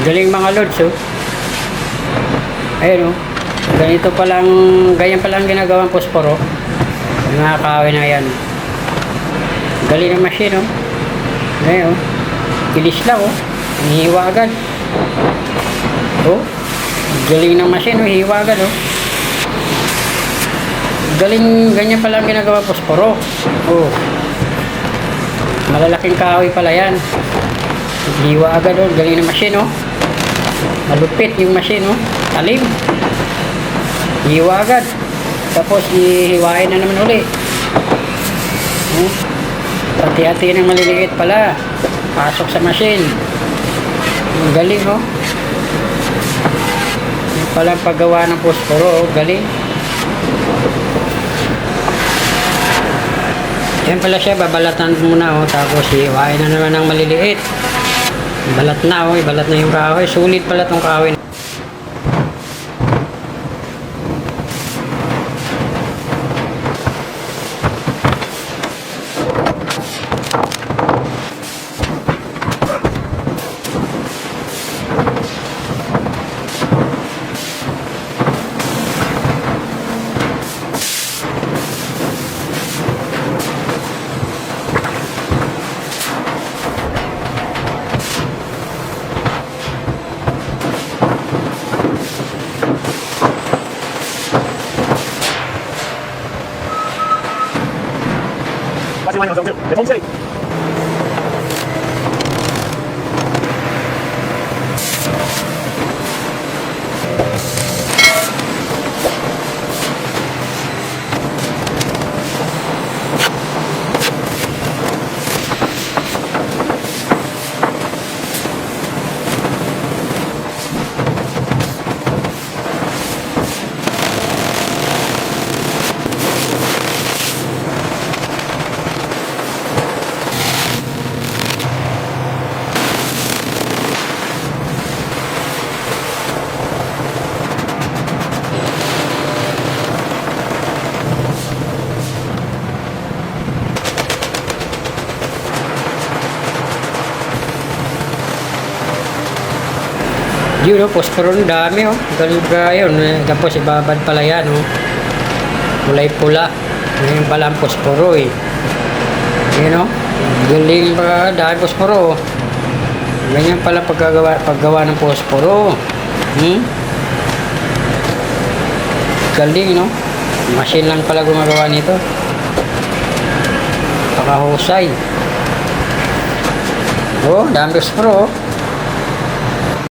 Galing mga lods, oh. Ayun, oh. Ganito palang, ganyan palang ginagawang posporo. Yung mga kahoy na yan. Galing ng machine, oh. Ayun, oh. Kilis lang, oh. Hihiwa agad. Oh. Galing ng machine, oh. Hihiwa agad, oh. Galing, ganyan palang ginagawang posporo. Oh. Malalaking kahoy pala yan. Hihiwa agad, oh. Galing ng machine, oh. Malupit yung machine, oh. Talim. Hiwa agad. Tapos hihiwain na naman uli. Hati-hati ng maliliit pala. Pasok sa machine. Ang galing, oh. Yung palang paggawa ng posporo, oh. Galing. Yan pala siya, babalatan muna, oh. Tapos hihiwain na naman ng maliliit. Balat na, oh. Balat na yung kahoy. Sulit pala tong kahoy. Masih banyak orang di Fungsi. Yun, oh, posporo, dami, oh. Ganda yun. Tapos ibabad pala yan, oh. Kulay pula. Ngayon pala ang posporo, eh. Yun, oh. Galing ba, dahil posporo, oh. Ganyan pala paggawa ng posporo. Galing, no? Machine lang pala gumagawa nito. Pakahusay. Oh, dami posporo, oh.